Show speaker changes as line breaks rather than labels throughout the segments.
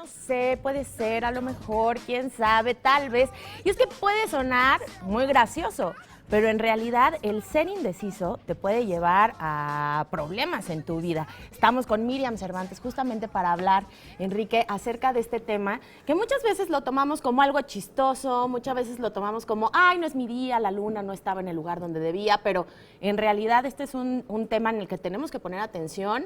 no sé, puede ser, a lo mejor, quién sabe, tal vez. Y es que puede sonar muy gracioso, pero en realidad el ser indeciso te puede llevar a problemas en tu vida. Estamos con Miriam Cervantes justamente para hablar, Enrique, acerca de este tema que muchas veces lo tomamos como algo chistoso, muchas veces lo tomamos como, ay, no es mi día, la luna no estaba en el lugar donde debía, pero en realidad este es un tema en el que tenemos que poner atención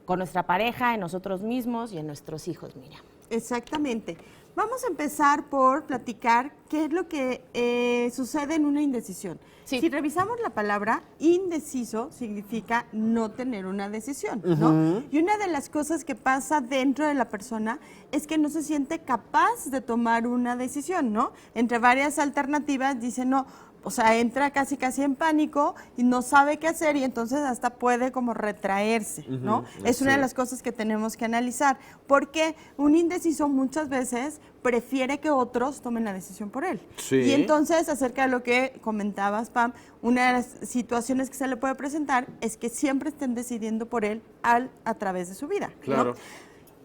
con nuestra pareja, en nosotros mismos y en nuestros hijos, Miriam.
Exactamente. Vamos a empezar por platicar qué es lo que sucede en una indecisión.
Sí.
Si revisamos la palabra, indeciso significa no tener una decisión, ¿no? Y una de las cosas que pasa dentro de la persona es que no se siente capaz de tomar una decisión, ¿no? Entre varias alternativas dice no. O sea, entra casi en pánico y no sabe qué hacer y entonces hasta puede como retraerse, ¿no? Es una de las cosas que tenemos que analizar, porque un indeciso muchas veces prefiere que otros tomen la decisión por él.
Sí.
Y entonces, acerca de lo que comentabas, Pam, una de las situaciones que se le puede presentar es que siempre estén decidiendo por él a través de su vida,
Claro.
¿no?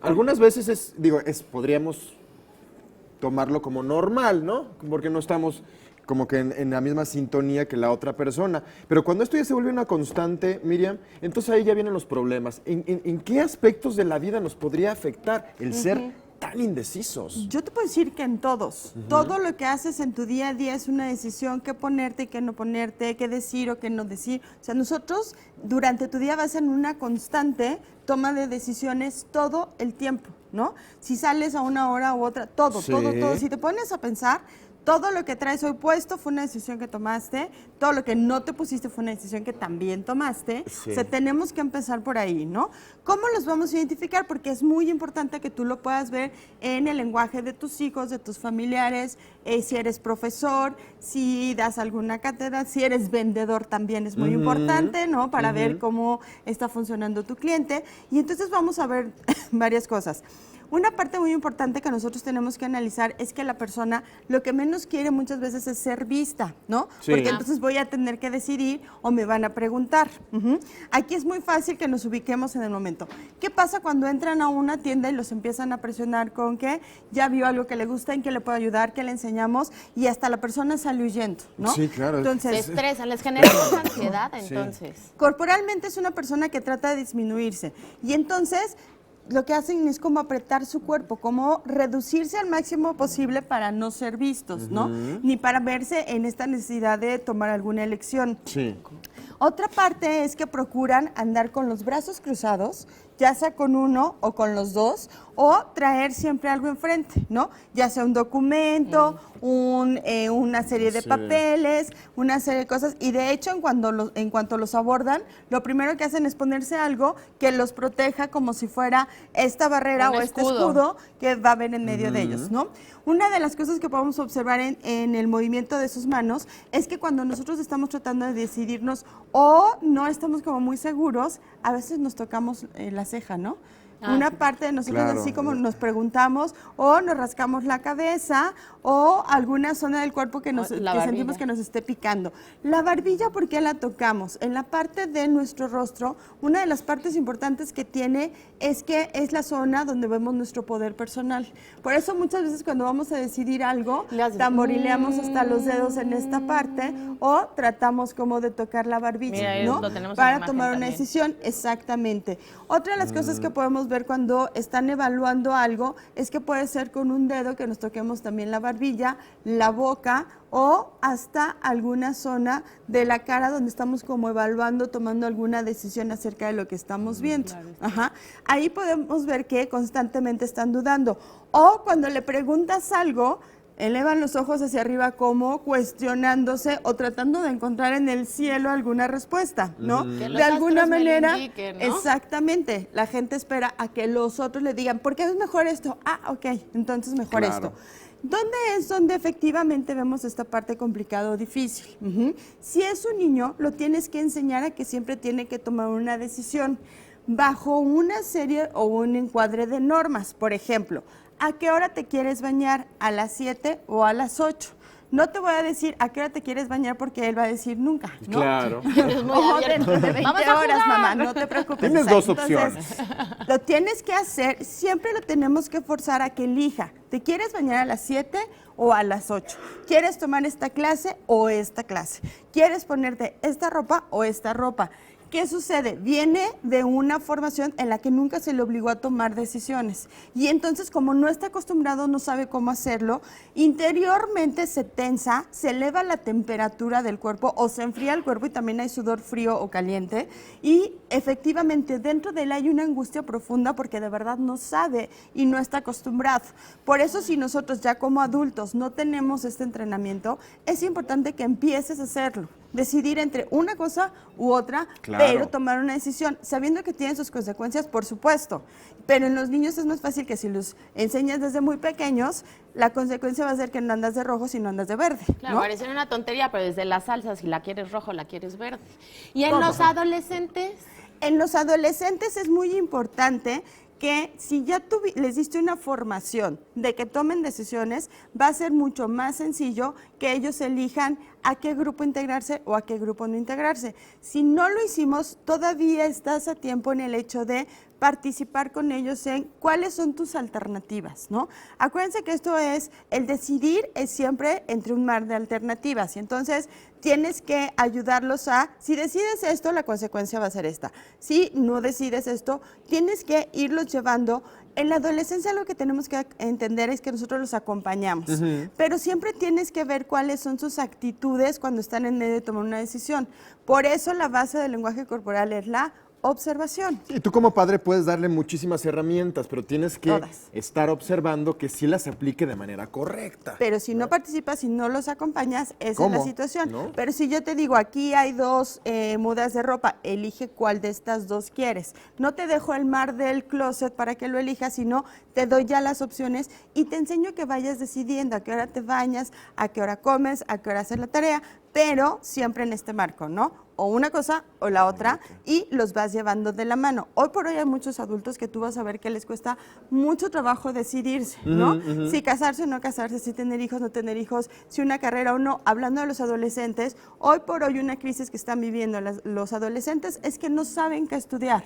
Algunas veces podríamos tomarlo como normal, ¿no? Porque no estamos como que en la misma sintonía que la otra persona. Pero cuando esto ya se vuelve una constante, Miriam, entonces ahí ya vienen los problemas. ¿En qué aspectos de la vida nos podría afectar el ser tan indecisos?
Yo te puedo decir que en todos. Todo lo que haces en tu día a día es una decisión, qué ponerte y qué no ponerte, qué decir o qué no decir. O sea, nosotros durante tu día vas en una constante toma de decisiones todo el tiempo, ¿no? Si sales a una hora u otra, todo. Si te pones a pensar, todo lo que traes hoy puesto fue una decisión que tomaste, todo lo que no te pusiste fue una decisión que también tomaste.
Sí.
O sea, tenemos que empezar por ahí, ¿no? ¿Cómo los vamos a identificar? Porque es muy importante que tú lo puedas ver en el lenguaje de tus hijos, de tus familiares, si eres profesor, si das alguna cátedra, si eres vendedor también es muy importante, ¿no? Para ver cómo está funcionando tu cliente. Y entonces vamos a ver varias cosas. Una parte muy importante que nosotros tenemos que analizar es que la persona lo que menos quiere muchas veces es ser vista, ¿no?
Sí.
Porque entonces voy a tener que decidir o me van a preguntar. Aquí es muy fácil que nos ubiquemos en el momento. ¿Qué pasa cuando entran a una tienda y los empiezan a presionar con que ya vio algo que le gusta, en qué le puedo ayudar, qué le enseñamos y hasta la persona sale huyendo, ¿no?
Sí, claro.
Se
Entonces,
estresan, les genera mucha ansiedad, entonces.
corporalmente es una persona que trata de disminuirse y entonces lo que hacen es como apretar su cuerpo, como reducirse al máximo posible para no ser vistos, ¿no? Ni para verse en esta necesidad de tomar alguna elección.
Sí.
Otra parte es que procuran andar con los brazos cruzados, ya sea con uno o con los dos, o traer siempre algo enfrente, ¿no? Ya sea un documento, una serie de papeles, una serie de cosas. Y de hecho, en cuanto los abordan, lo primero que hacen es ponerse algo que los proteja como si fuera esta barrera o este escudo que va a haber en medio de ellos, ¿no? Una de las cosas que podemos observar en el movimiento de sus manos es que cuando nosotros estamos tratando de decidirnos o no estamos como muy seguros, a veces nos tocamos la ceja, ¿no? Una parte de nosotros
Claro.
así como nos preguntamos o nos rascamos la cabeza o alguna zona del cuerpo que sentimos que nos esté picando. La barbilla, ¿por qué la tocamos? En la parte de nuestro rostro, una de las partes importantes que tiene es que es la zona donde vemos nuestro poder personal. Por eso muchas veces cuando vamos a decidir algo, tamborileamos hasta los dedos en esta parte o tratamos como de tocar la barbilla,
Mira,
¿no?
lo tenemos en
Para
imagen
tomar una
también.
decisión, exactamente. Otra de las cosas que podemos ver cuando están evaluando algo es que puede ser con un dedo que nos toquemos también la barbilla, la boca o hasta alguna zona de la cara donde estamos como evaluando, tomando alguna decisión acerca de lo que estamos viendo. Ajá. Ahí podemos ver que constantemente están dudando. O cuando le preguntas algo, elevan los ojos hacia arriba como cuestionándose o tratando de encontrar en el cielo alguna respuesta, ¿no?
Que los
De alguna
astros me lo
manera,
indiquen, ¿no?
exactamente, la gente espera a que los otros le digan, ¿por qué es mejor esto? Ah, ok, entonces mejor
Claro.
esto. ¿Dónde es donde efectivamente vemos esta parte complicada o difícil? Si es un niño, lo tienes que enseñar a que siempre tiene que tomar una decisión bajo una serie o un encuadre de normas. Por ejemplo, ¿a qué hora te quieres bañar? ¿A las 7 o a las 8? No te voy a decir a qué hora te quieres bañar porque él va a decir nunca, ¿no?
Claro.
Es muy
O
abierto.
dentro de 20
Vamos a
horas,
jugar.
mamá, no te preocupes.
Tienes
O sea,
dos
entonces,
opciones.
Lo tienes que hacer, siempre lo tenemos que forzar a que elija. ¿Te quieres bañar a las 7 o a las 8? ¿Quieres tomar esta clase o esta clase? ¿Quieres ponerte esta ropa o esta ropa? ¿Qué sucede? Viene de una formación en la que nunca se le obligó a tomar decisiones. Y entonces, como no está acostumbrado, no sabe cómo hacerlo, interiormente se tensa, se eleva la temperatura del cuerpo o se enfría el cuerpo y también hay sudor frío o caliente. Y efectivamente, dentro de él hay una angustia profunda porque de verdad no sabe y no está acostumbrado. Por eso, si nosotros ya como adultos no tenemos este entrenamiento, es importante que empieces a hacerlo. Decidir entre una cosa u otra,
Claro.
pero tomar una decisión, sabiendo que tiene sus consecuencias, por supuesto. Pero en los niños es más fácil que si los enseñas desde muy pequeños, la consecuencia va a ser que no andas de rojo, sino andas de verde.
Claro,
¿no?
parece una tontería, pero desde la salsa, si la quieres rojo, la quieres verde. ¿Y en
¿Cómo?
los adolescentes?
En los adolescentes es muy importante que si ya les diste una formación de que tomen decisiones, va a ser mucho más sencillo que ellos elijan a qué grupo integrarse o a qué grupo no integrarse. Si no lo hicimos, todavía estás a tiempo en el hecho de participar con ellos en cuáles son tus alternativas, ¿no? Acuérdense que esto es, el decidir es siempre entre un mar de alternativas y entonces tienes que ayudarlos a, si decides esto, la consecuencia va a ser esta. Si no decides esto, tienes que irlos llevando. En la adolescencia lo que tenemos que entender es que nosotros los acompañamos, pero siempre tienes que ver cuáles son sus actitudes cuando están en medio de tomar una decisión. Por eso la base del lenguaje corporal es la observación.
Y tú como padre puedes darle muchísimas herramientas, pero tienes que
Todas.
estar observando que sí las aplique de manera correcta.
Pero si no participas, si no los acompañas, esa es la
¿Cómo?
situación.
¿No?
Pero si yo te digo, aquí hay dos mudas de ropa, elige cuál de estas dos quieres. No te dejo el mar del closet para que lo elijas, sino te doy ya las opciones y te enseño que vayas decidiendo a qué hora te bañas, a qué hora comes, a qué hora hacer la tarea, pero siempre en este marco, ¿no? O una cosa o la otra y los vas llevando de la mano. Hoy por hoy hay muchos adultos que tú vas a ver que les cuesta mucho trabajo decidirse, ¿no? Si casarse o no casarse, si tener hijos o no tener hijos, si una carrera o no. Hablando de los adolescentes, hoy por hoy una crisis que están viviendo los adolescentes es que no saben qué estudiar.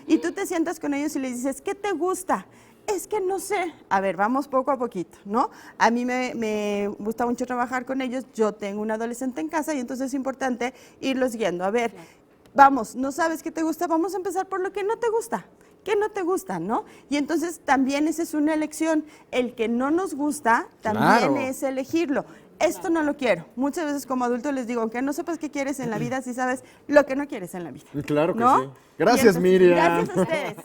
Y tú te sientas con ellos y les dices, ¿qué te gusta? Es que no sé. A ver, vamos poco a poquito, ¿no? A mí me gusta mucho trabajar con ellos. Yo tengo un adolescente en casa y entonces es importante irlos guiando. A ver, vamos, no sabes qué te gusta, vamos a empezar por lo que no te gusta. ¿Qué no te gusta, no? Y entonces también esa es una elección. El que no nos gusta también
Claro.
es elegirlo. Esto no lo quiero. Muchas veces como adulto les digo, aunque no sepas qué quieres en la vida, sí sabes lo que no quieres en la vida.
Claro que
¿no?
sí. Gracias,
Y entonces,
Miriam.
Gracias a ustedes.